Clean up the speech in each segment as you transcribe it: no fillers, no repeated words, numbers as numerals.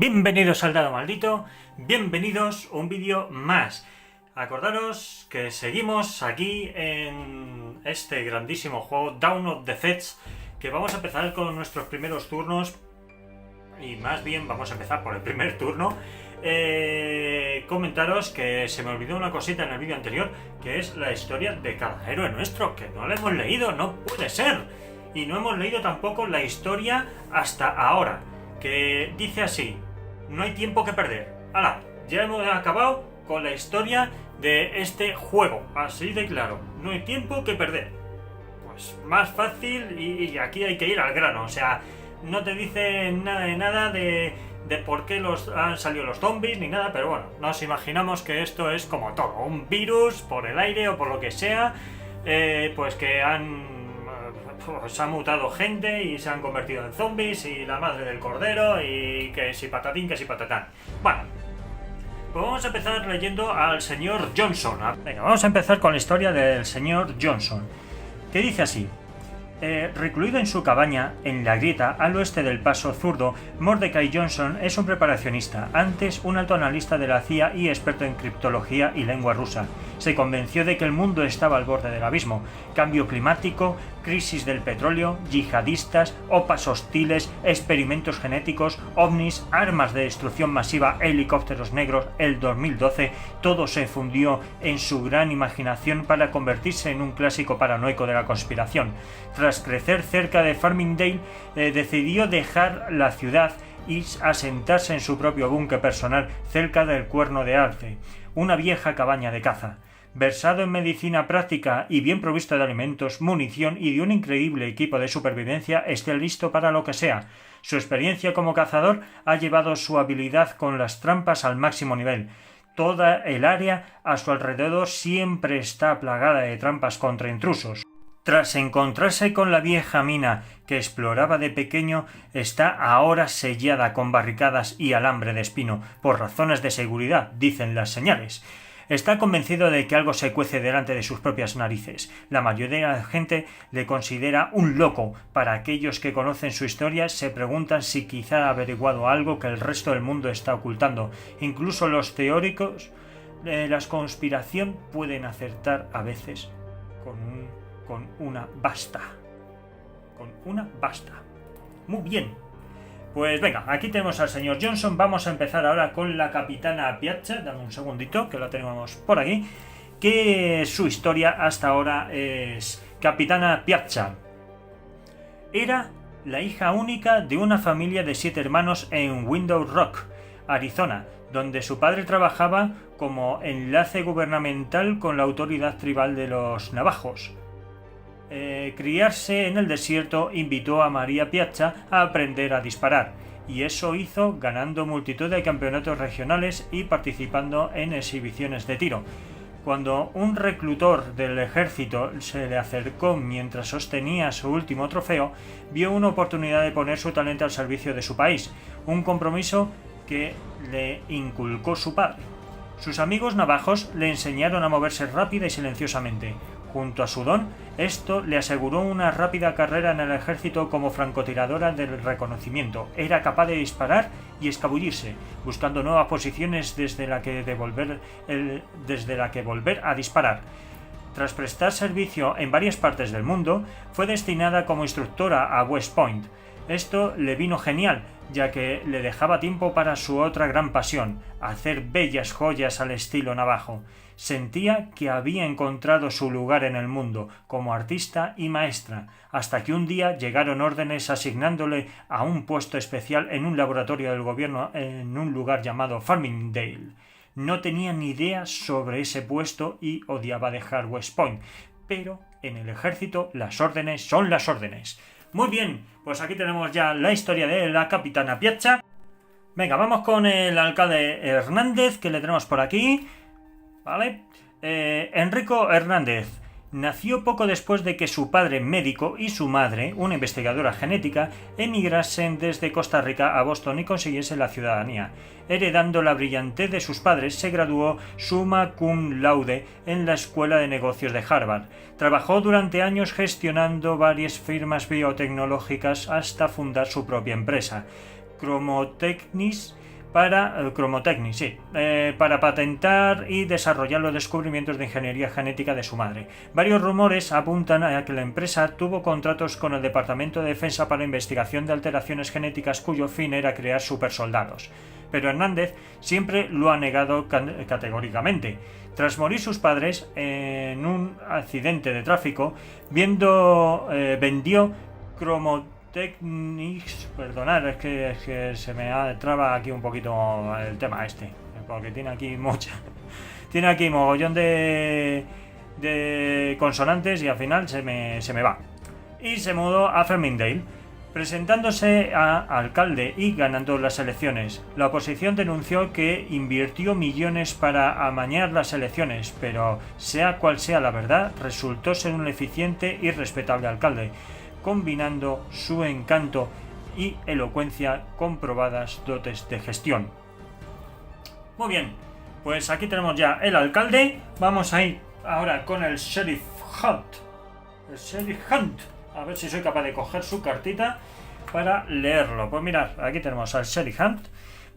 Bienvenidos al Dado Maldito, bienvenidos a un vídeo más. Acordaros que seguimos aquí en este grandísimo juego Dawn of the Dead, que vamos a empezar con nuestros primeros turnos, y más bien vamos a empezar por el primer turno. Comentaros que se me olvidó una cosita en el vídeo anterior, que es la historia de cada héroe nuestro, que no la hemos leído, no puede ser. Y no hemos leído tampoco la historia hasta ahora, que dice así: no hay tiempo que perder. ¡Hala! Ya hemos acabado con la historia de este juego, así de claro, no hay tiempo que perder. Pues más fácil, y aquí hay que ir al grano, o sea, no te dice nada de por qué han salido los zombies ni nada, pero bueno, nos imaginamos que esto es como todo, un virus por el aire o por lo que sea, pues que se ha mutado gente y se han convertido en zombies y la madre del cordero y que si patatín, que si patatán. Bueno, pues vamos a empezar leyendo al señor Johnson. Venga, vamos a empezar con la historia del señor Johnson, que dice así: recluido en su cabaña en la grieta al oeste del Paso Zurdo, Mordecai Johnson es un preparacionista, antes un alto analista de la CIA y experto en criptología y lengua rusa. Se convenció de que el mundo estaba al borde del abismo: cambio climático, crisis del petróleo, yihadistas, OPAs hostiles, experimentos genéticos, ovnis, armas de destrucción masiva, helicópteros negros. El 2012 todo se fundió en su gran imaginación para convertirse en un clásico paranoico de la conspiración. Tras crecer cerca de Farmingdale, decidió dejar la ciudad y asentarse en su propio búnker personal cerca del Cuerno de Arce, una vieja cabaña de caza. Versado en medicina práctica y bien provisto de alimentos, munición y de un increíble equipo de supervivencia, esté listo para lo que sea. Su experiencia como cazador ha llevado su habilidad con las trampas al máximo nivel. Toda el área a su alrededor siempre está plagada de trampas contra intrusos. Tras encontrarse con la vieja mina que exploraba de pequeño, está ahora sellada con barricadas y alambre de espino, por razones de seguridad, dicen las señales. Está convencido de que algo se cuece delante de sus propias narices. La mayoría de la gente le considera un loco. Para aquellos que conocen su historia, se preguntan si quizá ha averiguado algo que el resto del mundo está ocultando. Incluso los teóricos de la conspiración pueden acertar a veces con una basta. Con una basta. Muy bien. Pues venga, aquí tenemos al señor Johnson. Vamos a empezar ahora con la capitana Piazza. Dame un segundito, que la tenemos por aquí. Que su historia hasta ahora es: Capitana Piazza era la hija única de una familia de 7 hermanos en Window Rock, Arizona, donde su padre trabajaba como enlace gubernamental con la autoridad tribal de los navajos. Criarse en el desierto invitó a María Piazza a aprender a disparar, y eso hizo ganando multitud de campeonatos regionales y participando en exhibiciones de tiro. Cuando un reclutor del ejército se le acercó mientras sostenía su último trofeo, vio una oportunidad de poner su talento al servicio de su país, un compromiso que le inculcó su padre. Sus amigos navajos le enseñaron a moverse rápida y silenciosamente. Junto a su don, esto le aseguró una rápida carrera en el ejército como francotiradora del reconocimiento. Era capaz de disparar y escabullirse, buscando nuevas posiciones desde la que volver a disparar. Tras prestar servicio en varias partes del mundo, fue destinada como instructora a West Point. Esto le vino genial, ya que le dejaba tiempo para su otra gran pasión: hacer bellas joyas al estilo navajo. Sentía que había encontrado su lugar en el mundo, como artista y maestra, hasta que un día llegaron órdenes asignándole a un puesto especial en un laboratorio del gobierno en un lugar llamado Farmingdale. No tenía ni idea sobre ese puesto y odiaba dejar West Point, pero en el ejército las órdenes son las órdenes. Muy bien, pues aquí tenemos ya la historia de la capitana Piazza. Venga, vamos con el alcalde Hernández, que le tenemos por aquí. ¿Vale? Enrico Hernández nació poco después de que su padre médico y su madre, una investigadora genética, emigrasen desde Costa Rica a Boston y consiguiesen la ciudadanía. Heredando la brillantez de sus padres, se graduó summa cum laude en la Escuela de Negocios de Harvard. Trabajó durante años gestionando varias firmas biotecnológicas hasta fundar su propia empresa, Chromotechnis, para Chromotechnic, sí, para patentar y desarrollar los descubrimientos de ingeniería genética de su madre. Varios rumores apuntan a que la empresa tuvo contratos con el Departamento de Defensa para la investigación de alteraciones genéticas cuyo fin era crear supersoldados. Pero Hernández siempre lo ha negado categóricamente. Tras morir sus padres en un accidente de tráfico, vendió Chromotechnics, perdonad, es que se me traba aquí un poquito el tema porque tiene aquí mogollón de consonantes y al final se me va. Y se mudó a Farmingdale, presentándose a alcalde y ganando las elecciones. La oposición denunció que invirtió millones para amañar las elecciones, pero sea cual sea la verdad, resultó ser un eficiente y respetable alcalde, combinando su encanto y elocuencia con probadas dotes de gestión. Muy bien, pues aquí tenemos ya el alcalde. Vamos a ir ahora con el Sheriff Hunt. A ver si soy capaz de coger su cartita para leerlo. Pues mirad, aquí tenemos al Sheriff Hunt,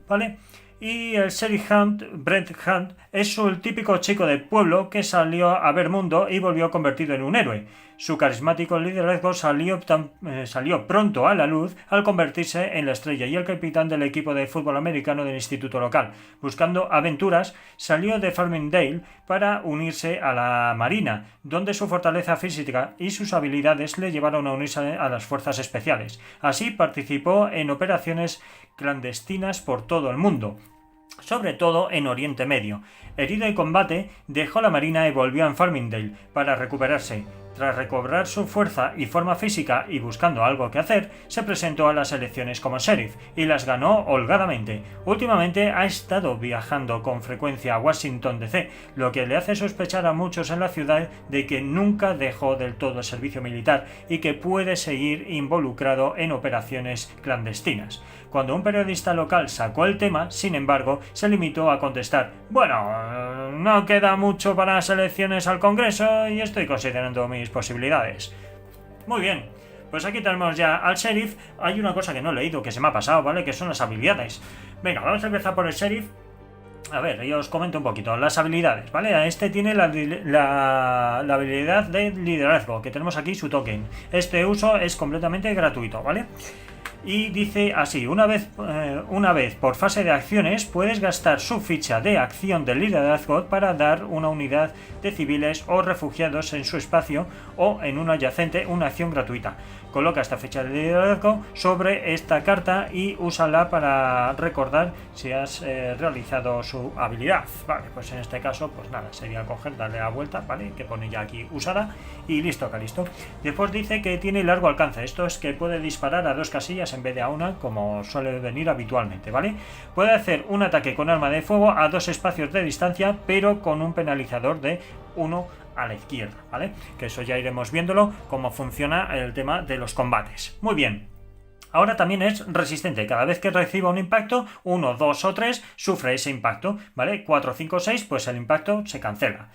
¿vale? Y el Sheriff Hunt, Brent Hunt, es el típico chico del pueblo que salió a ver mundo y volvió convertido en un héroe. Su carismático liderazgo salió pronto a la luz al convertirse en la estrella y el capitán del equipo de fútbol americano del instituto local. Buscando aventuras, salió de Farmingdale para unirse a la Marina, donde su fortaleza física y sus habilidades le llevaron a unirse a las fuerzas especiales. Así participó en operaciones clandestinas por todo el mundo, sobre todo en Oriente Medio. Herido en combate, dejó la Marina y volvió a Farmingdale para recuperarse. Tras recobrar su fuerza y forma física y buscando algo que hacer, se presentó a las elecciones como sheriff y las ganó holgadamente. Últimamente ha estado viajando con frecuencia a Washington DC, lo que le hace sospechar a muchos en la ciudad de que nunca dejó del todo el servicio militar y que puede seguir involucrado en operaciones clandestinas. Cuando un periodista local sacó el tema, sin embargo, se limitó a contestar: bueno, no queda mucho para las elecciones al Congreso y estoy considerando mis posibilidades. Muy bien, pues aquí tenemos ya al sheriff. Hay una cosa que no he leído, que se me ha pasado, ¿vale? Que son las habilidades. Venga, vamos a empezar por el sheriff. A ver, yo os comento un poquito las habilidades, ¿vale? Este tiene la habilidad de liderazgo, que tenemos aquí su token. Este uso es completamente gratuito, ¿vale? Y dice así: una vez por fase de acciones puedes gastar su ficha de acción de liderazgo para dar una unidad de civiles o refugiados en su espacio o en un adyacente una acción gratuita. Coloca esta ficha de liderazgo sobre esta carta y úsala para recordar si has realizado su habilidad. Vale, pues en este caso, pues nada, sería coger, darle la vuelta, ¿vale? Que pone ya aquí usada y listo, listo. Después dice que tiene largo alcance. Esto es que puede disparar a 2 casillas en vez de a una, como suele venir habitualmente, ¿vale? Puede hacer un ataque con arma de fuego a 2 espacios de distancia, pero con un penalizador de 1 a la izquierda, ¿vale? Que eso ya iremos viéndolo, cómo funciona el tema de los combates. Muy bien. Ahora también es resistente. Cada vez que reciba un impacto, 1, 2 o 3, sufre ese impacto, ¿vale? 4, 5, 6, pues el impacto se cancela.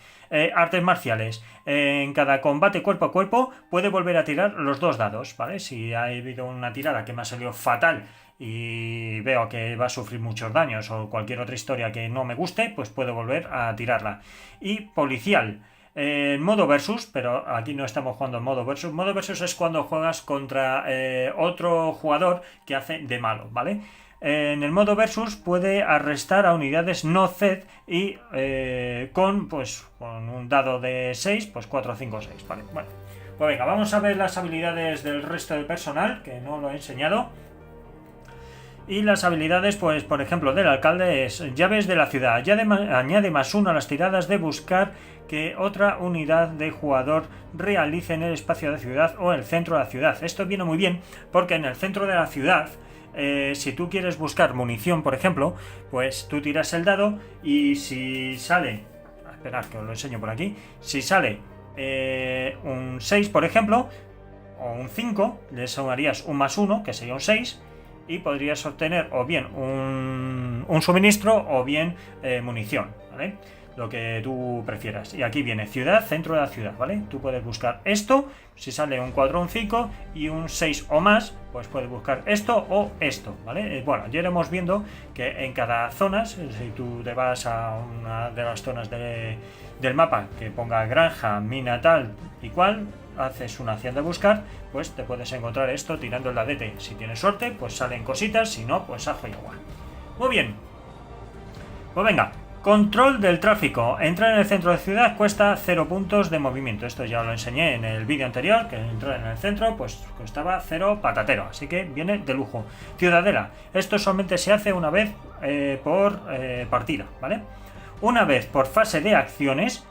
Artes marciales. En cada combate cuerpo a cuerpo puede volver a tirar los 2 dados, ¿vale? Si ha habido una tirada que me ha salido fatal y veo que va a sufrir muchos daños o cualquier otra historia que no me guste, pues puedo volver a tirarla. Y policial. Modo versus, pero aquí no estamos jugando en modo versus. Modo versus es cuando juegas contra otro jugador que hace de malo, ¿vale? En el modo versus puede arrestar a unidades no Z y con un dado de 6, pues 4, 5, 6, ¿vale? Bueno, pues venga, vamos a ver las habilidades del resto del personal, que no lo he enseñado. Y las habilidades, pues por ejemplo, del alcalde es llaves de la ciudad. Añade +1 a las tiradas de buscar que otra unidad de jugador realice en el espacio de ciudad o el centro de la ciudad. Esto viene muy bien porque en el centro de la ciudad, si tú quieres buscar munición, por ejemplo, pues tú tiras el dado y si sale... Esperad que os lo enseño por aquí. Si sale un 6, por ejemplo, o un 5, le sumarías un +1, que sería un 6, y podrías obtener o bien un suministro o bien munición, ¿vale? lo que tú prefieras. Y aquí viene ciudad, centro de la ciudad, ¿vale? Tú puedes buscar esto, si sale un 4 o un 5 y un 6 o más, pues puedes buscar esto o esto, ¿vale? Bueno, ya iremos viendo que en cada zona, si tú te vas a una de las zonas del mapa que ponga granja, mina tal y cual, haces una acción de buscar, pues te puedes encontrar esto tirando el ladete. Si tienes suerte, pues salen cositas, si no, pues ajo y agua. Muy bien. Pues venga, control del tráfico. Entrar en el centro de ciudad cuesta 0 puntos de movimiento. Esto ya lo enseñé en el vídeo anterior, que entrar en el centro pues costaba 0 patatero, así que viene de lujo. Ciudadela. Esto solamente se hace una vez por partida, ¿vale? Una vez por fase de acciones,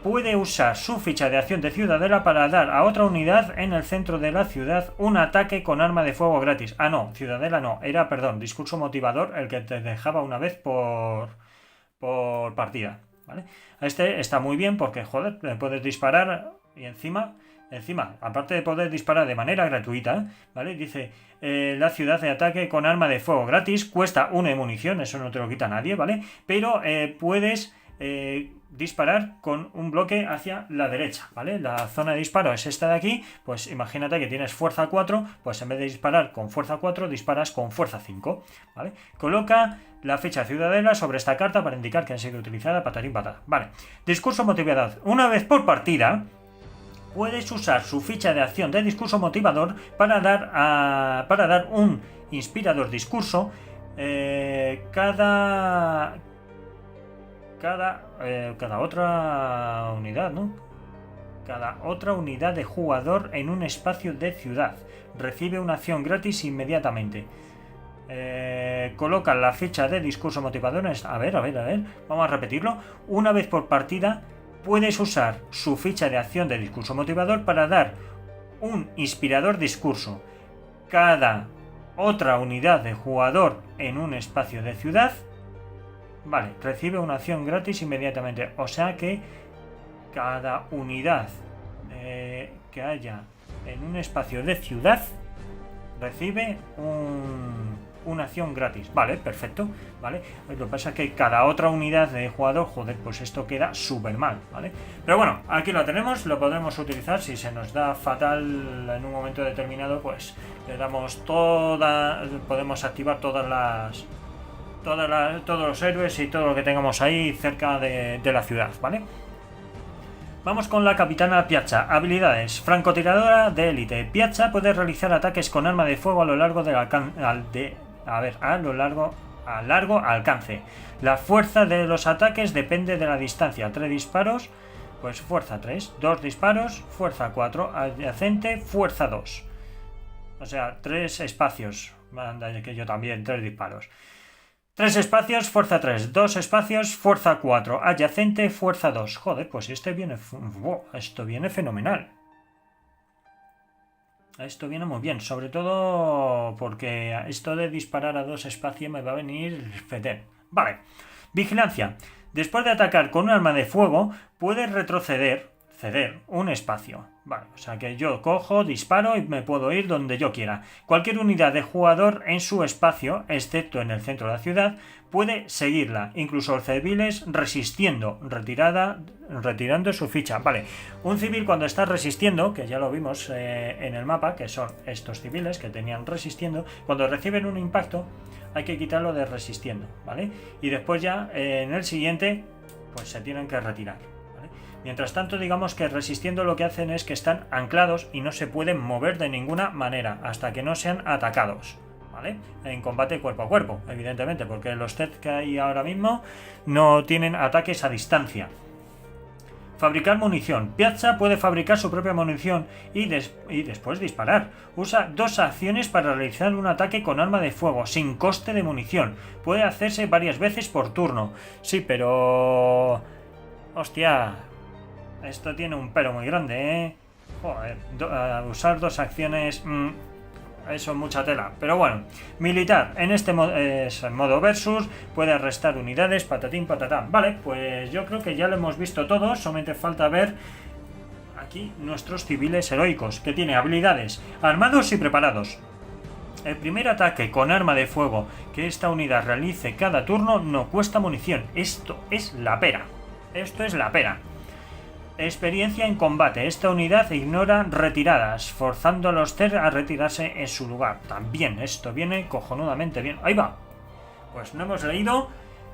puede usar su ficha de acción de ciudadela para dar a otra unidad en el centro de la ciudad un ataque con arma de fuego gratis. Ah, no, ciudadela no, era, perdón, discurso motivador el que te dejaba una vez por partida, ¿vale? Este está muy bien porque, joder, le puedes disparar y encima, aparte de poder disparar de manera gratuita, ¿vale? Dice, la ciudad de ataque con arma de fuego gratis, cuesta 1 de munición, eso no te lo quita nadie, ¿vale? Pero puedes disparar con un bloque hacia la derecha, ¿vale? La zona de disparo es esta de aquí, pues imagínate que tienes fuerza 4, pues en vez de disparar con fuerza 4, disparas con fuerza 5, ¿vale? Coloca la ficha ciudadela sobre esta carta para indicar que ha sido utilizada patatín patata, ¿vale? Discurso motivador. Una vez por partida, puedes usar su ficha de acción de discurso motivador para dar un inspirador discurso cada otra unidad, ¿no? Cada otra unidad de jugador en un espacio de ciudad. Recibe una acción gratis inmediatamente. Coloca la ficha de discurso motivador. A ver. Vamos a repetirlo. Una vez por partida, puedes usar su ficha de acción de discurso motivador para dar un inspirador discurso. Cada otra unidad de jugador en un espacio de ciudad. Vale, recibe una acción gratis inmediatamente. O sea que cada unidad que haya en un espacio de ciudad recibe una acción gratis. Vale, perfecto. Vale, lo que pasa es que cada otra unidad de jugador, joder, pues esto queda súper mal, ¿vale? Pero bueno, aquí lo tenemos, lo podremos utilizar. Si se nos da fatal en un momento determinado, pues le damos podemos activar todos los héroes y todo lo que tengamos ahí cerca de la ciudad, ¿vale? Vamos con la capitana Piazza. Habilidades. Francotiradora de élite. Piazza puede realizar ataques con arma de fuego a lo largo a largo alcance. La fuerza de los ataques depende de la distancia. 3 disparos, pues fuerza 3. 2 disparos, fuerza 4. Adyacente, fuerza 2. O sea, 3 espacios. Anda, que yo también, 3 disparos. 3 espacios, fuerza 3. 2 espacios, fuerza 4. Adyacente, fuerza 2. Joder, pues esto viene fenomenal. Esto viene muy bien, sobre todo porque esto de disparar a 2 espacios me va a venir fetén. Vale. Vigilancia. Después de atacar con un arma de fuego, puedes ceder un espacio. Vale, o sea que yo cojo, disparo y me puedo ir donde yo quiera. Cualquier unidad de jugador en su espacio, excepto en el centro de la ciudad, puede seguirla. Incluso los civiles retirando su ficha. Vale, un civil cuando está resistiendo, que ya lo vimos en el mapa, que son estos civiles que tenían resistiendo, cuando reciben un impacto hay que quitarlo de resistiendo, ¿vale? Y después ya en el siguiente, pues se tienen que retirar. Mientras tanto, digamos que resistiendo lo que hacen es que están anclados y no se pueden mover de ninguna manera hasta que no sean atacados, ¿vale? En combate cuerpo a cuerpo, evidentemente, porque los TED que hay ahora mismo no tienen ataques a distancia. Fabricar munición. Piazza puede fabricar su propia munición y después disparar. Usa 2 acciones para realizar un ataque con arma de fuego, sin coste de munición. Puede hacerse varias veces por turno. Sí, pero... hostia... esto tiene un pero muy grande, ¿eh? Joder, usar 2 acciones... eso es mucha tela. Pero bueno, militar. En este modo versus puede restar unidades, patatín, patatán. Vale, pues yo creo que ya lo hemos visto todo. Solamente falta ver aquí nuestros civiles heroicos, que tiene habilidades armados y preparados. El primer ataque con arma de fuego que esta unidad realice cada turno no cuesta munición. Esto es la pera. Esto es la pera. Experiencia en combate. Esta unidad ignora retiradas, forzando a los Zerg a retirarse en su lugar. También esto viene cojonudamente bien. ¡Ahí va! Pues no hemos leído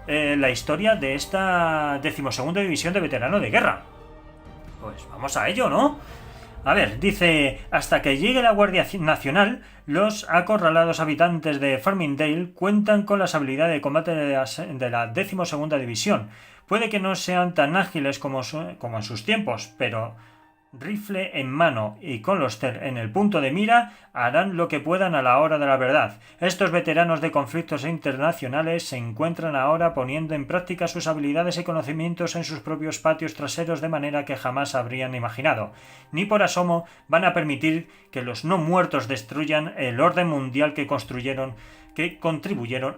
la historia de esta 12ª División de Veterano de Guerra. Pues vamos a ello, ¿no? A ver, dice, hasta que llegue la Guardia Nacional, los acorralados habitantes de Farmingdale cuentan con las habilidades de combate de la 12ª División. Puede que no sean tan ágiles como en sus tiempos, pero rifle en mano y con los Zerg en el punto de mira, harán lo que puedan a la hora de la verdad. Estos veteranos de conflictos internacionales se encuentran ahora poniendo en práctica sus habilidades y conocimientos en sus propios patios traseros de manera que jamás habrían imaginado. Ni por asomo van a permitir que los no muertos destruyan el orden mundial que contribuyeron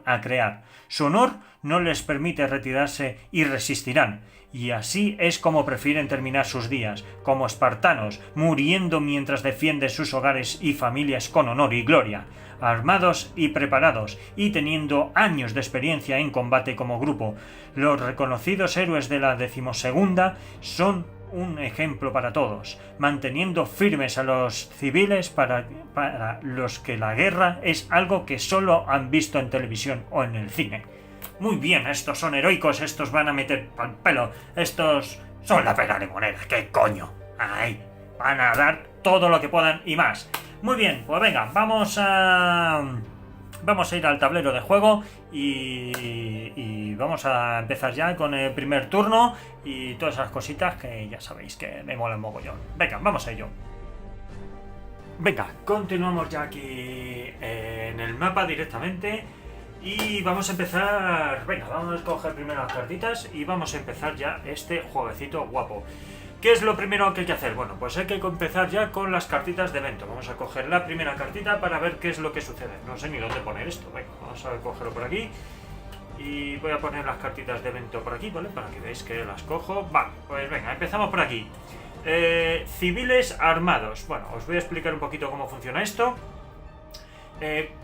a crear. Su honor no les permite retirarse y resistirán. Y así es como prefieren terminar sus días, como espartanos, muriendo mientras defienden sus hogares y familias con honor y gloria, armados y preparados, y teniendo años de experiencia en combate como grupo. Los reconocidos héroes de la 12ª son un ejemplo para todos, manteniendo firmes a los civiles para los que la guerra es algo que solo han visto en televisión o en el cine. Muy bien, estos son heroicos, estos van a meter pal pelo, estos son la pera de moneda, ¿qué coño? Ahí, van a dar todo lo que puedan y más. Muy bien, pues venga, vamos a ir al tablero de juego y vamos a empezar ya con el primer turno y todas esas cositas que ya sabéis que me molan mogollón. Venga, vamos a ello. Venga, continuamos ya aquí en el mapa directamente. Y vamos a empezar... Venga, vamos a escoger primero las cartitas y vamos a empezar ya este jueguecito guapo. ¿Qué es lo primero que hay que hacer? Bueno, pues hay que empezar ya con las cartitas de evento. Vamos a coger la primera cartita para ver qué es lo que sucede. No sé ni dónde poner esto. Venga, vamos a cogerlo por aquí. Y voy a poner las cartitas de evento por aquí, ¿vale? Para que veáis que las cojo. Vale, pues venga, empezamos por aquí. Civiles armados. Bueno, os voy a explicar un poquito cómo funciona esto.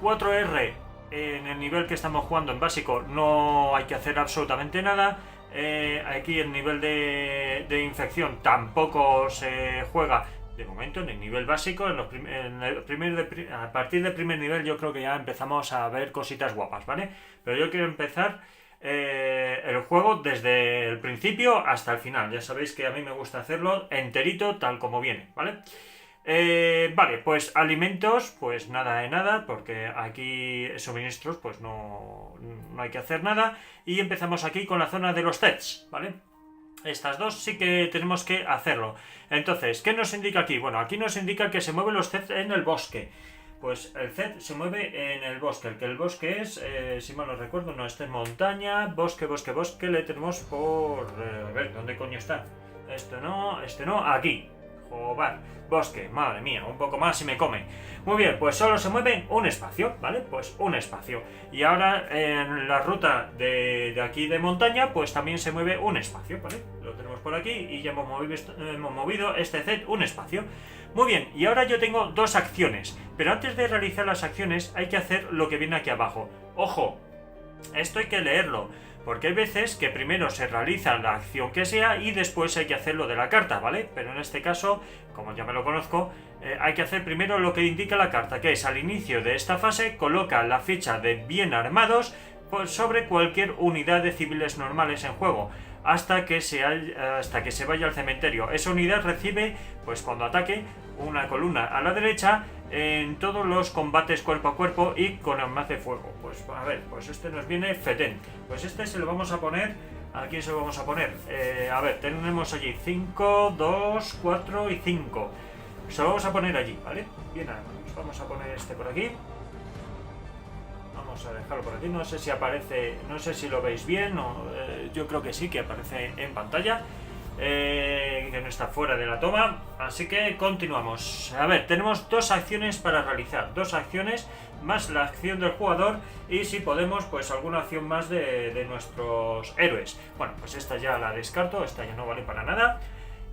4R... En el nivel que estamos jugando en básico no hay que hacer absolutamente nada. Aquí el nivel de infección tampoco se juega de momento en el nivel básico. A partir del primer nivel yo creo que ya empezamos a ver cositas guapas, ¿vale? Pero yo quiero empezar el juego desde el principio hasta el final. Ya sabéis que a mí me gusta hacerlo enterito tal como viene, ¿vale? Vale, pues alimentos, pues nada de nada, porque aquí suministros, pues no hay que hacer nada. Y empezamos aquí con la zona de los Zeds, ¿vale? Estas dos sí que tenemos que hacerlo. Entonces, ¿qué nos indica aquí? Bueno, aquí nos indica que se mueven los Zeds en el bosque. Pues el Zed se mueve en el bosque. El bosque es, si mal no recuerdo, no, este es montaña, bosque, le tenemos por... a ver, ¿dónde coño está? Este no, aquí. Joder, bosque, madre mía, un poco más y me come. Muy bien, pues solo se mueve un espacio, ¿vale? Pues un espacio. Y ahora en la ruta de aquí de montaña, pues también se mueve un espacio, ¿vale? Lo tenemos por aquí y ya hemos movido este Zed un espacio. Muy bien, y ahora yo tengo dos acciones. Pero antes de realizar las acciones hay que hacer lo que viene aquí abajo. ¡Ojo! Esto hay que leerlo. Porque hay veces que primero se realiza la acción que sea y después hay que hacer lo de la carta, ¿vale? Pero en este caso, como ya me lo conozco, hay que hacer primero lo que indica la carta, que es al inicio de esta fase coloca la ficha de bien armados sobre cualquier unidad de civiles normales en juego, hasta que se vaya al cementerio. Esa unidad recibe, pues cuando ataque, una columna a la derecha en todos los combates cuerpo a cuerpo y con armas de fuego. Pues a ver, pues este nos viene fetén. Pues este se lo vamos a poner... ¿A quién se lo vamos a poner? A ver, tenemos allí 5, 2, 4 y 5. Se lo vamos a poner allí, ¿vale? Bien, vamos a poner este por aquí. Vamos a dejarlo por aquí. No sé si aparece, no sé si lo veis bien. Yo creo que sí, que aparece en pantalla. Que no está fuera de la toma, así que continuamos. A ver, tenemos dos acciones para realizar, dos acciones más la acción del jugador y si podemos, pues alguna acción más de nuestros héroes. Bueno, pues esta ya la descarto, esta ya no vale para nada.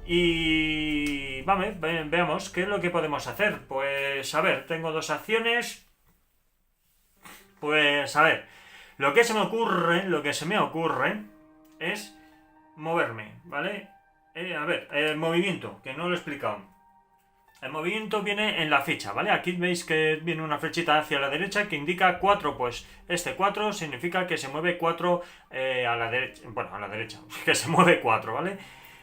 Y veamos qué es lo que podemos hacer. Pues a ver, tengo dos acciones. Pues a ver, lo que se me ocurre es moverme, ¿vale? A ver, el movimiento, que no lo he explicado. El movimiento viene en la ficha, ¿vale? Aquí veis que viene una flechita hacia la derecha que indica 4, pues este 4 significa que se mueve 4 a la derecha, bueno, a la derecha, que se mueve 4, ¿vale?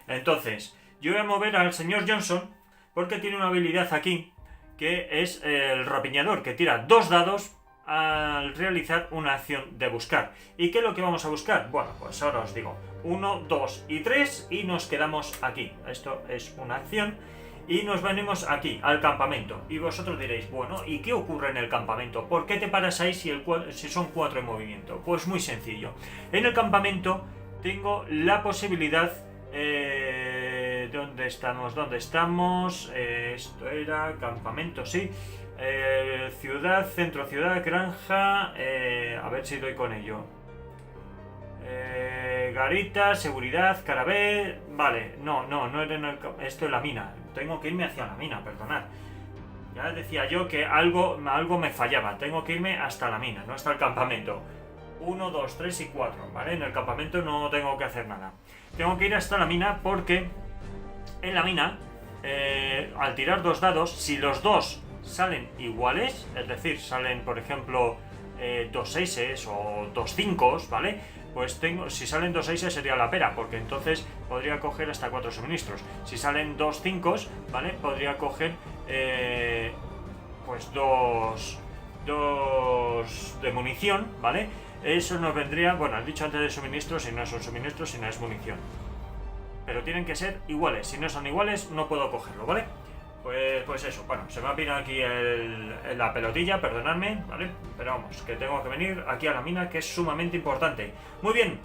Entonces, yo voy a mover al señor Johnson porque tiene una habilidad aquí que es el rapiñador, que tira 2 dados al realizar una acción de buscar. ¿Y qué es lo que vamos a buscar? Bueno, pues ahora os digo, 1, 2 y 3 y nos quedamos aquí. Esto es una acción. Y nos venimos aquí, al campamento. Y vosotros diréis, bueno, ¿y qué ocurre en el campamento? ¿Por qué te paras ahí si son 4 en movimiento? Pues muy sencillo. En el campamento tengo la posibilidad... ¿Dónde estamos? ¿Dónde estamos? Esto era campamento, sí. Ciudad, centro ciudad, granja... a ver si doy con ello. Garita, seguridad, carabé... Vale, no era en el... Esto es la mina. Tengo que irme hacia la mina, perdonad. Ya decía yo que algo me fallaba. Tengo que irme hasta la mina, no hasta el campamento. 1, 2, 3 y 4, ¿vale? En el campamento no tengo que hacer nada. Tengo que ir hasta la mina porque en la mina, al tirar 2 dados, si los dos salen iguales, es decir, salen, por ejemplo, 2 6 o 2 5, ¿vale? Pues si salen 2 6 sería la pera, porque entonces podría coger hasta 4 suministros. Si salen 2 5, ¿vale? Podría coger pues 2 de munición, ¿vale? Eso nos vendría, bueno, has dicho antes de suministros, si no son suministros, si no es munición. Pero tienen que ser iguales, si no son iguales no puedo cogerlo, ¿vale? Pues eso, bueno, se me ha pirado aquí la pelotilla, perdonadme, ¿vale? Pero vamos, que tengo que venir aquí a la mina, que es sumamente importante. Muy bien,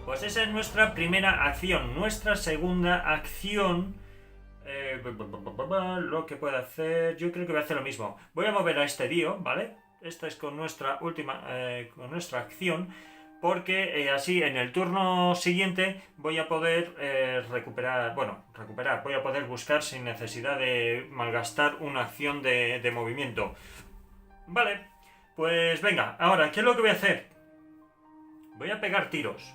pues esa es nuestra primera acción. Nuestra segunda acción... lo que puedo hacer... Yo creo que voy a hacer lo mismo. Voy a mover a este tío, ¿vale? Esta es con nuestra última... con nuestra acción... Porque así en el turno siguiente voy a poder recuperar, voy a poder buscar sin necesidad de malgastar una acción de movimiento. Vale, pues venga, ahora, ¿qué es lo que voy a hacer? Voy a pegar tiros.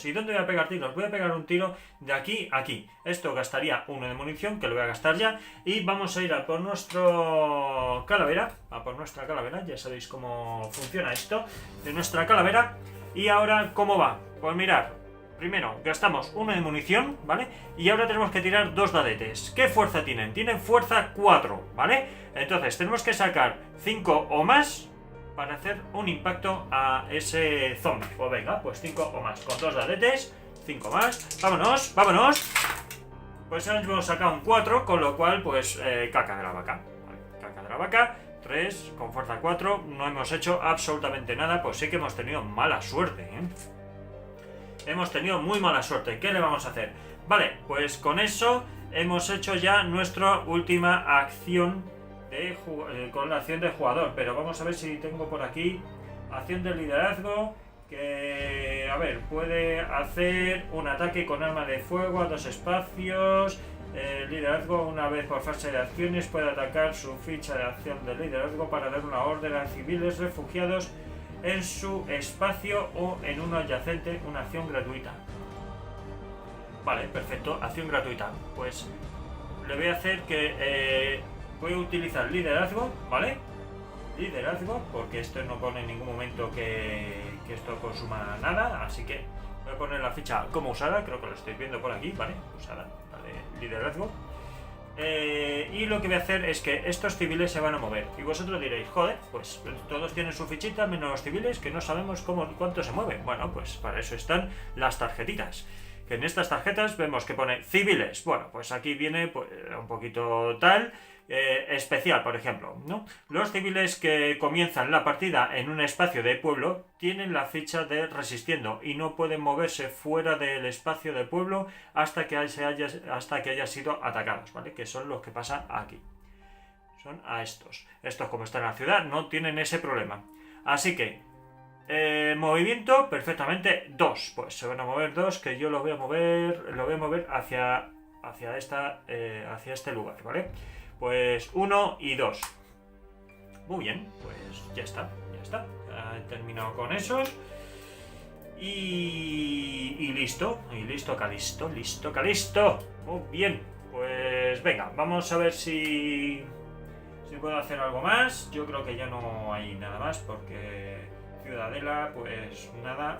¿Y dónde voy a pegar tiros? Voy a pegar un tiro de aquí a aquí. Esto gastaría 1 de munición, que lo voy a gastar ya. Y vamos a ir a por nuestro calavera. Ya sabéis cómo funciona esto. De nuestra calavera. Y ahora, ¿cómo va? Pues mirad. Primero, gastamos 1 de munición, ¿vale? Y ahora tenemos que tirar 2 dadetes. ¿Qué fuerza tienen? Tienen fuerza 4, ¿vale? Entonces, tenemos que sacar 5 o más... para hacer un impacto a ese zombie. Pues venga, pues 5 o más. Con 2 dadetes, 5 más. ¡Vámonos! Pues ahora hemos sacado un 4, con lo cual, pues, caca de la vaca. Vale, caca de la vaca. 3, con fuerza 4. No hemos hecho absolutamente nada, pues sí que hemos tenido mala suerte, ¿eh? Hemos tenido muy mala suerte. ¿Qué le vamos a hacer? Vale, pues con eso hemos hecho ya nuestra última acción con la acción de jugador, pero vamos a ver si tengo por aquí acción de liderazgo, que a ver, puede hacer un ataque con arma de fuego a 2 espacios. Liderazgo, una vez por fase de acciones puede atacar su ficha de acción de liderazgo para dar una orden a civiles refugiados en su espacio o en uno adyacente, una acción gratuita. Vale, perfecto, acción gratuita. Pues le voy a hacer que voy a utilizar liderazgo, ¿vale? Liderazgo, porque esto no pone en ningún momento que esto consuma nada, así que voy a poner la ficha como usada, creo que lo estoy viendo por aquí, ¿vale? Usada, vale, liderazgo. Y lo que voy a hacer es que estos civiles se van a mover. Y vosotros diréis, joder, pues todos tienen su fichita, menos los civiles, que no sabemos cuánto se mueven. Bueno, pues para eso están las tarjetitas. Que en estas tarjetas vemos que pone civiles. Bueno, pues aquí viene pues, un poquito tal... especial, por ejemplo, ¿no? Los civiles que comienzan la partida en un espacio de pueblo tienen la ficha de resistiendo y no pueden moverse fuera del espacio de pueblo hasta que haya sido atacados, ¿vale? Que son los que pasan aquí. Son a estos. Estos, como están en la ciudad, no tienen ese problema. Así que movimiento, perfectamente 2. Pues se van a mover 2, que yo lo voy a mover hacia este lugar, ¿vale? Pues 1 y 2. Muy bien, pues ya está. He terminado con esos. Y listo, listo, Calisto. Muy bien, pues venga, vamos a ver si puedo hacer algo más. Yo creo que ya no hay nada más porque Ciudadela, pues nada.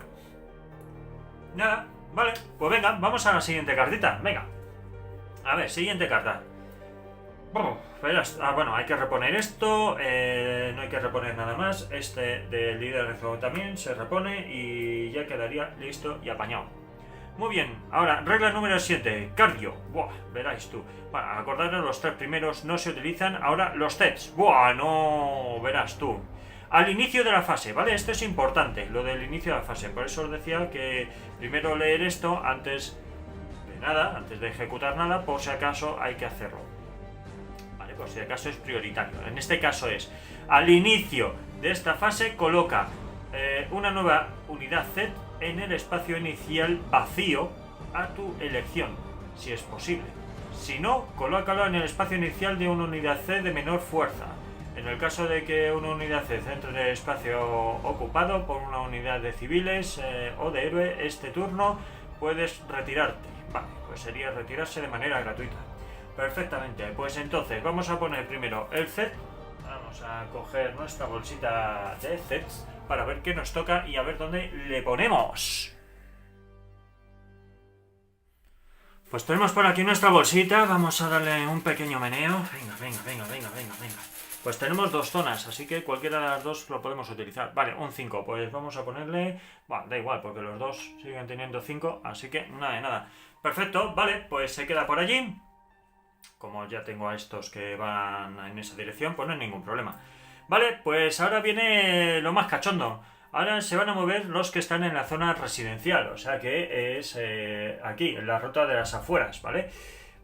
Nada, vale, pues venga, vamos a la siguiente cartita, venga. A ver, siguiente carta. Bueno, hay que reponer esto, no hay que reponer nada más. Este del líder de juego también se repone y ya quedaría listo y apañado. Muy bien, ahora, regla número 7, cardio. Buah, veráis tú. Bueno, acordaros, los 3 primeros no se utilizan. Ahora los sets. Buah, no, verás tú. Al inicio de la fase, ¿vale? Esto es importante, lo del inicio de la fase. Por eso os decía que primero leer esto antes de nada, antes de ejecutar nada, por si acaso hay que hacerlo. Vale, por si acaso es prioritario. En este caso es, al inicio de esta fase coloca una nueva unidad Z en el espacio inicial vacío a tu elección, si es posible. Si no, colócalo en el espacio inicial de una unidad C de menor fuerza. En el caso de que una unidad C entre en el espacio ocupado por una unidad de civiles o de héroe este turno, puedes retirarte. Vale, pues sería retirarse de manera gratuita. Perfectamente, pues entonces vamos a poner primero el Z. Vamos a coger nuestra bolsita de Zs para ver qué nos toca y a ver dónde le ponemos. Pues tenemos por aquí nuestra bolsita, vamos a darle un pequeño meneo. Venga. Pues tenemos 2 zonas, así que cualquiera de las dos lo podemos utilizar. Vale, un 5, pues vamos a ponerle... Bueno, da igual, porque los dos siguen teniendo 5, así que nada de nada. Perfecto, vale, pues se queda por allí. Como ya tengo a estos que van en esa dirección, pues no hay ningún problema. Vale, pues ahora viene lo más cachondo. Ahora se van a mover los que están en la zona residencial, o sea que es aquí, en la ruta de las afueras, ¿vale?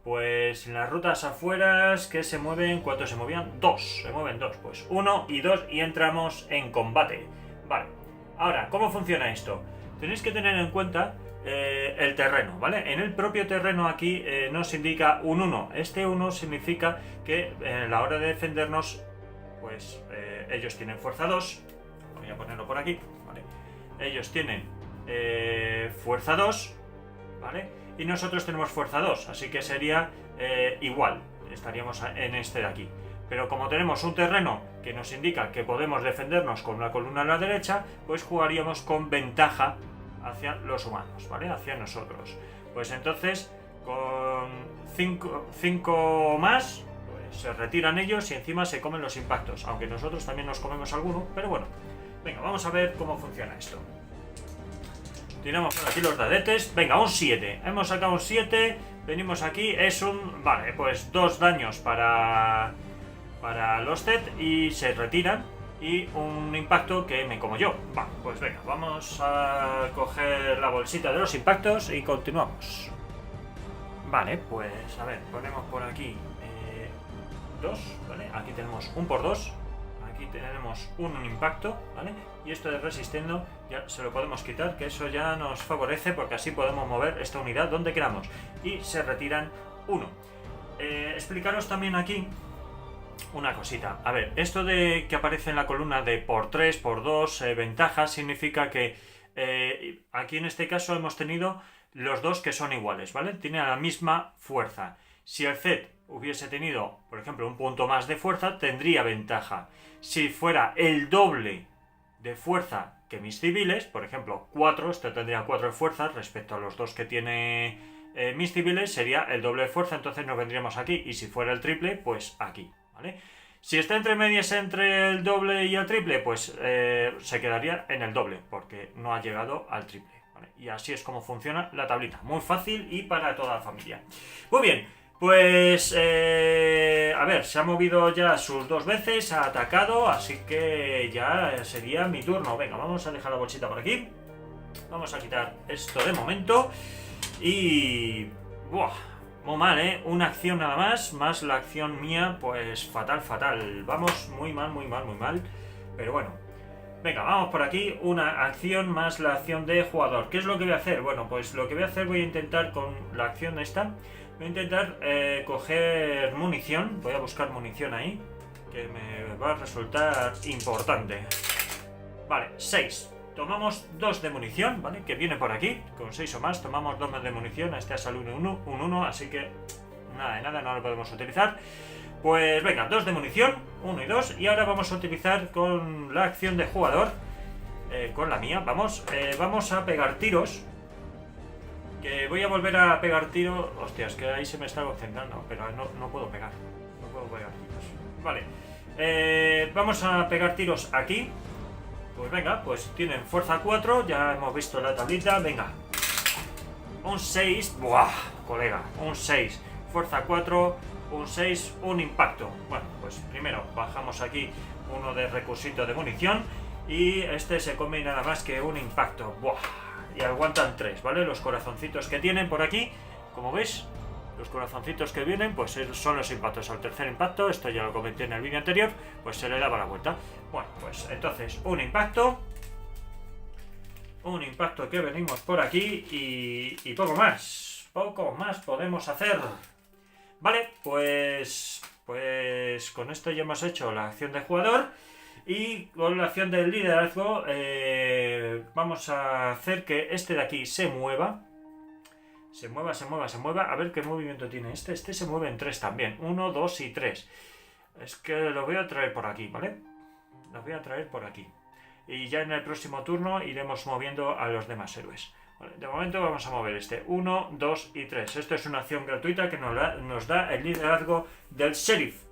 Pues en las rutas afueras que se mueven, ¿cuántos se movían? 2, se mueven 2, pues 1 y 2 y entramos en combate. Vale, ahora, ¿cómo funciona esto? Tenéis que tener en cuenta el terreno, ¿vale? En el propio terreno aquí nos indica un 1. Este 1 significa que a la hora de defendernos, pues ellos tienen fuerza 2. Voy a ponerlo por aquí, ¿vale? Ellos tienen fuerza 2, ¿vale? Y nosotros tenemos fuerza 2, así que sería igual, estaríamos en este de aquí. Pero como tenemos un terreno que nos indica que podemos defendernos con una columna a la derecha, pues jugaríamos con ventaja hacia los humanos, ¿vale? Hacia nosotros. Pues entonces, con 5 más, pues se retiran ellos y encima se comen los impactos. Aunque nosotros también nos comemos alguno, pero bueno. Venga, vamos a ver cómo funciona esto. Tiramos por aquí los dadetes. Venga, un 7. Hemos sacado un 7. Venimos aquí. Es un... Vale, pues 2 daños para los Zed y se retiran. Y un impacto que me como yo. Vale, pues venga, vamos a coger la bolsita de los impactos y continuamos. Vale, pues a ver, ponemos por aquí 2, ¿vale? Aquí tenemos un por 2. Aquí tenemos un impacto, ¿vale? Y esto de resistiendo ya se lo podemos quitar, que eso ya nos favorece porque así podemos mover esta unidad donde queramos. Y se retiran 1. Explicaros también aquí una cosita. A ver, esto de que aparece en la columna de por 3, por 2, ventaja, significa que aquí en este caso hemos tenido los dos que son iguales, ¿vale? Tienen la misma fuerza. Si el Zed hubiese tenido, por ejemplo, un punto más de fuerza, tendría ventaja. Si fuera el doble de fuerza que mis civiles, por ejemplo, 4, esto tendría 4 de fuerza respecto a los 2 que tiene mis civiles, sería el doble de fuerza, entonces nos vendríamos aquí. Y si fuera el triple, pues aquí, ¿vale? Si está entre medias entre el doble y el triple, pues se quedaría en el doble, porque no ha llegado al triple, ¿vale? Y así es como funciona la tablita. Muy fácil y para toda la familia. Muy bien. Pues, a ver, se ha movido ya sus 2 veces, ha atacado, así que ya sería mi turno. Venga, vamos a dejar la bolsita por aquí. Vamos a quitar esto de momento. Y... ¡buah! Muy mal, ¿eh? Una acción nada más la acción mía, pues fatal. Vamos muy mal. Pero bueno. Venga, vamos por aquí. Una acción más la acción de jugador. ¿Qué es lo que voy a hacer? Bueno, pues lo que voy a hacer, voy a intentar con la acción esta... Voy a intentar coger munición. Voy a buscar munición ahí, que me va a resultar importante. Vale, 6. tomamos 2 de munición, ¿vale? Que viene por aquí, con 6 o más, tomamos 2 de munición, a este ha salido un 1, así que nada de nada, no lo podemos utilizar. Pues venga, 2 de munición, 1 y 2, y ahora vamos a utilizar con la acción de jugador, con la mía, vamos a pegar tiros. Que voy a volver a pegar tiros, hostias, que ahí se me está concentrando, pero no puedo pegar, tiros. Vale, vamos a pegar tiros aquí. Pues venga, pues tienen fuerza 4, ya hemos visto la tablita, venga. Un 6, ¡buah! Colega, un 6, fuerza 4, un 6, un impacto. Bueno, pues primero bajamos aquí uno de recursito de munición y este se come nada más que un impacto. ¡Buah! Y aguantan 3, ¿vale? Los corazoncitos que tienen por aquí, como veis, los corazoncitos que vienen, pues son los impactos. Al tercer impacto, esto ya lo comenté en el vídeo anterior, pues se le daba la vuelta. Bueno, pues entonces un impacto que venimos por aquí y poco más podemos hacer. Vale, pues con esto ya hemos hecho la acción de jugador y con la acción del liderazgo vamos a hacer que este de aquí se mueva. Se mueva. A ver qué movimiento tiene este. Este se mueve en 3 también. 1, 2 y 3. Es que lo voy a traer por aquí, ¿vale? Los voy a traer por aquí. Y ya en el próximo turno iremos moviendo a los demás héroes. Vale, de momento vamos a mover este. 1, 2 y 3. Esto es una acción gratuita que nos da el liderazgo del sheriff.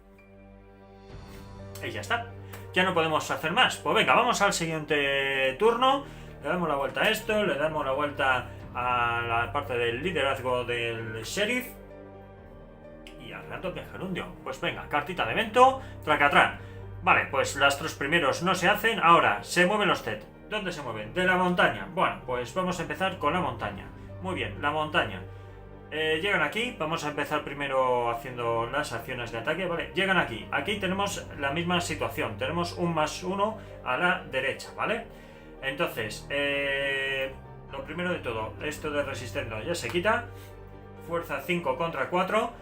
Y ya está. Ya no podemos hacer más. Pues venga, vamos al siguiente turno. Le damos la vuelta a esto. Le damos la vuelta a la parte del liderazgo del sheriff y al rato que gerundio. Pues venga, cartita de evento, tracatrán. Vale, pues las 3 primeros no se hacen. Ahora, se mueven los TED. ¿Dónde se mueven? De la montaña. Bueno, pues vamos a empezar con la montaña. Muy bien, la montaña. Llegan aquí, vamos a empezar primero haciendo las acciones de ataque, ¿vale? Llegan aquí, aquí tenemos la misma situación, tenemos un +1 a la derecha, ¿vale? Entonces, lo primero de todo, esto de resistencia ya se quita. Fuerza 5 contra 4,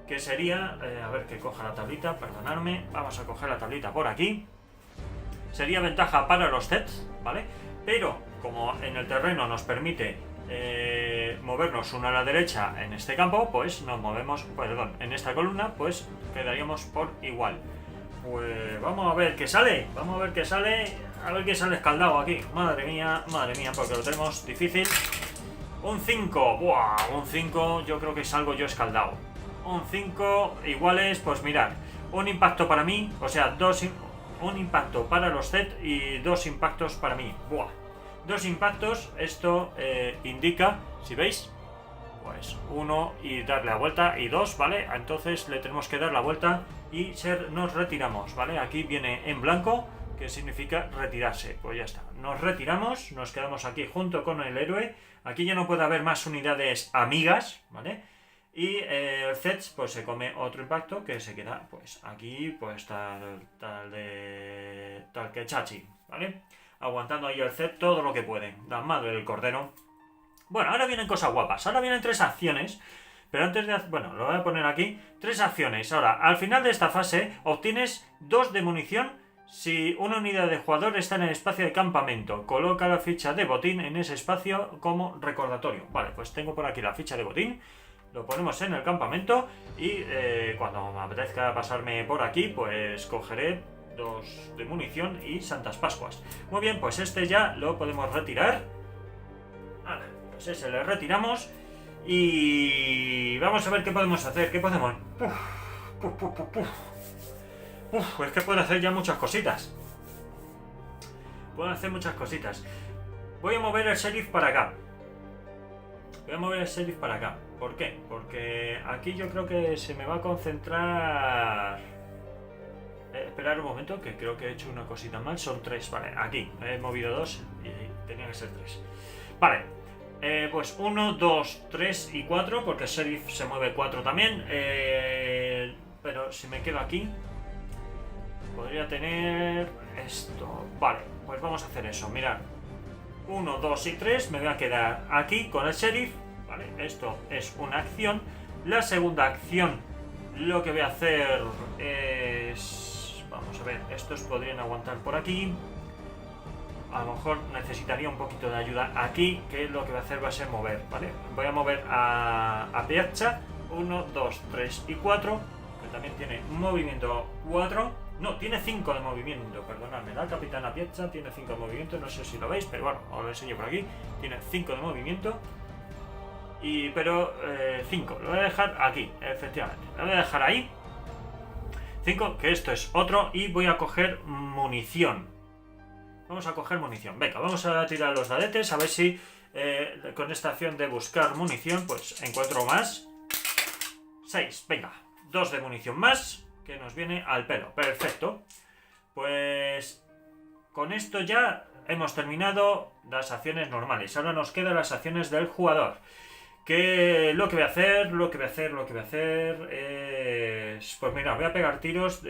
que sería, a ver que coja la tablita, perdonadme, vamos a coger la tablita por aquí. Sería ventaja para los sets, ¿vale? Pero como en el terreno nos permite movernos uno a la derecha en este campo, pues nos movemos, perdón, en esta columna, pues quedaríamos por igual. Pues vamos a ver qué sale, a ver qué sale escaldado aquí. Madre mía, porque lo tenemos difícil. Un 5, ¡buah! Un 5, yo creo que salgo yo escaldado. Un 5 iguales, pues mirad, un impacto para mí, o sea, un impacto para los Z y 2 impactos para mí. ¡Buah! 2 impactos, esto indica, si veis, pues 1 y darle la vuelta y 2, ¿vale? Entonces le tenemos que dar la vuelta y nos retiramos, ¿vale? Aquí viene en blanco, que significa retirarse. Pues ya está, nos retiramos, nos quedamos aquí junto con el héroe. Aquí ya no puede haber más unidades amigas, ¿vale? Y el Zets pues se come otro impacto que se queda pues aquí, pues tal que chachi, ¿vale? Aguantando ahí el Zet todo lo que puede. La madre del cordero. Bueno, ahora vienen cosas guapas. Ahora vienen 3 acciones. Pero antes de... Bueno, lo voy a poner aquí. 3 acciones. Ahora, al final de esta fase obtienes 2 de munición si una unidad de jugador está en el espacio de campamento. Coloca la ficha de botín en ese espacio como recordatorio. Vale, pues tengo por aquí la ficha de botín. Lo ponemos en el campamento y cuando me apetezca pasarme por aquí, pues cogeré 2 de munición y Santas Pascuas. Muy bien, pues este ya lo podemos retirar. Vale, pues ese le retiramos y vamos a ver qué podemos hacer. ¿Qué podemos? Es que puedo hacer ya muchas cositas. Puedo hacer muchas cositas. Voy a mover el sheriff para acá. ¿Por qué? Porque aquí yo creo que se me va a concentrar... esperar un momento, que creo que he hecho una cosita mal. Son 3, vale, aquí he movido 2 y tenía que ser 3. Vale, pues 1, 2, 3 y 4, porque el sheriff se mueve 4 también. Pero si me quedo aquí, podría tener esto. Vale, pues vamos a hacer eso, mirad. 1, 2 y 3, me voy a quedar aquí con el sheriff, ¿vale? Esto es una acción. La segunda acción, lo que voy a hacer es... Vamos a ver, estos podrían aguantar por aquí. a lo mejor necesitaría un poquito de ayuda aquí, que lo que voy a hacer va a ser mover, ¿vale? Voy a mover a Piazza 1, 2, 3 y 4, que también tiene movimiento 4. No, tiene 5 de movimiento, perdonadme. La capitana Piazza tiene 5 de movimiento, no sé si lo veis, pero bueno, os lo enseño por aquí. Tiene 5 de movimiento. Pero 5, lo voy a dejar aquí, efectivamente. Lo voy a dejar ahí. 5, que esto es otro, y voy a coger munición. Vamos a coger munición. Venga, vamos a tirar los dadetes, a ver si con esta acción de buscar munición, pues encuentro más. 6, venga, 2 de munición más, que nos viene al pelo. Perfecto. Pues con esto ya hemos terminado las acciones normales. Ahora nos quedan las acciones del jugador. Que lo que voy a hacer es... Pues mira, voy a pegar tiros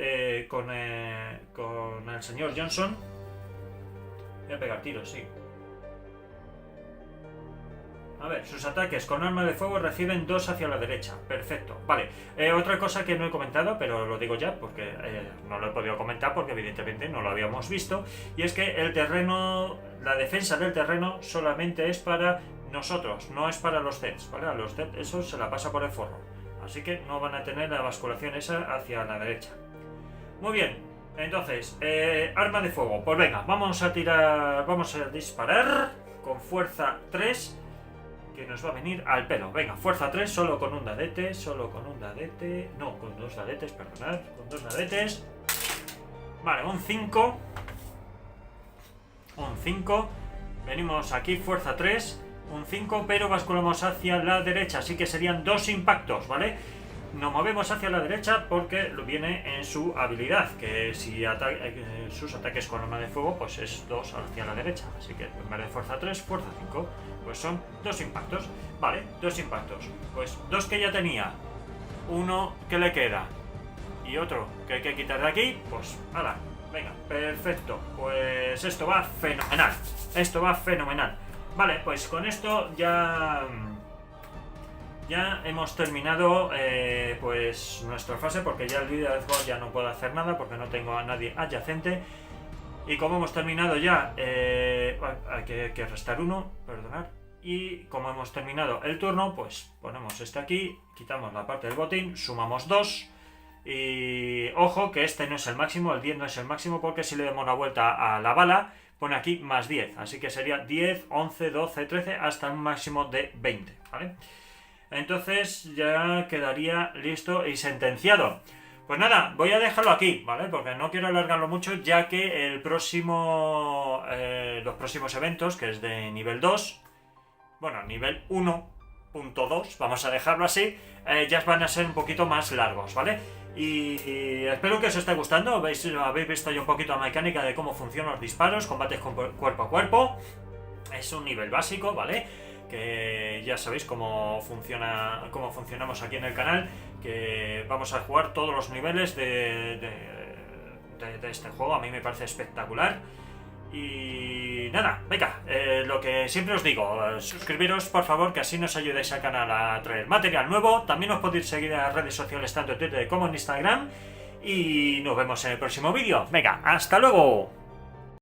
con el señor Johnson. Voy a pegar tiros, sí. A ver, sus ataques con arma de fuego reciben 2 hacia la derecha. Perfecto, vale. Otra cosa que no he comentado, pero lo digo ya porque no lo he podido comentar porque evidentemente no lo habíamos visto. Y es que el terreno, la defensa del terreno solamente es para nosotros, no es para los Zeds, ¿vale? A los Zeds eso se la pasa por el forro. Así que no van a tener la basculación esa hacia la derecha. Muy bien, entonces, arma de fuego. Pues venga, vamos a tirar, vamos a disparar con fuerza 3. Que nos va a venir al pelo. Venga, fuerza 3, solo con un dadete, no, con 2 dadetes, perdonad, con 2 dadetes. Vale, un 5. Un 5. Venimos aquí, fuerza 3, un 5, pero basculamos hacia la derecha, así que serían 2 impactos, ¿vale? Nos movemos hacia la derecha porque lo viene en su habilidad, que si sus ataques con arma de fuego, pues es 2 hacia la derecha. Así que en vez de fuerza 3, fuerza 5. Pues son 2 impactos. Vale, 2 impactos. Pues 2 que ya tenía. Uno que le queda. Y otro que hay que quitar de aquí. Pues nada, venga, perfecto. Pues esto va fenomenal. Esto va fenomenal. Vale, pues con esto ya hemos terminado pues nuestra fase, porque ya el liderazgo ya no puedo hacer nada porque no tengo a nadie adyacente. Y como hemos terminado ya, hay que restar 1, perdonad. Y como hemos terminado el turno, pues ponemos este aquí, quitamos la parte del botín, sumamos 2. Y ojo que este no es el máximo, el 10 no es el máximo, porque si le damos la vuelta a la bala, pone aquí más 10. Así que sería 10, 11, 12, 13, hasta un máximo de 20, ¿vale? Entonces ya quedaría listo y sentenciado. Pues nada, voy a dejarlo aquí, ¿vale? Porque no quiero alargarlo mucho, ya que los próximos eventos, que es de nivel 2, bueno, nivel 1.2, vamos a dejarlo así, ya van a ser un poquito más largos, ¿vale? Y espero que os esté gustando. Habéis visto ya un poquito la mecánica de cómo funcionan los disparos, combates cuerpo a cuerpo. Es un nivel básico, ¿vale? Que ya sabéis cómo funcionamos aquí en el canal, que vamos a jugar todos los niveles de este juego. A mí me parece espectacular. Y nada, venga, lo que siempre os digo, suscribiros por favor, que así nos ayudáis al canal a traer material nuevo. También os podéis seguir en las redes sociales tanto en Twitter como en Instagram. Y nos vemos en el próximo vídeo. Venga, hasta luego.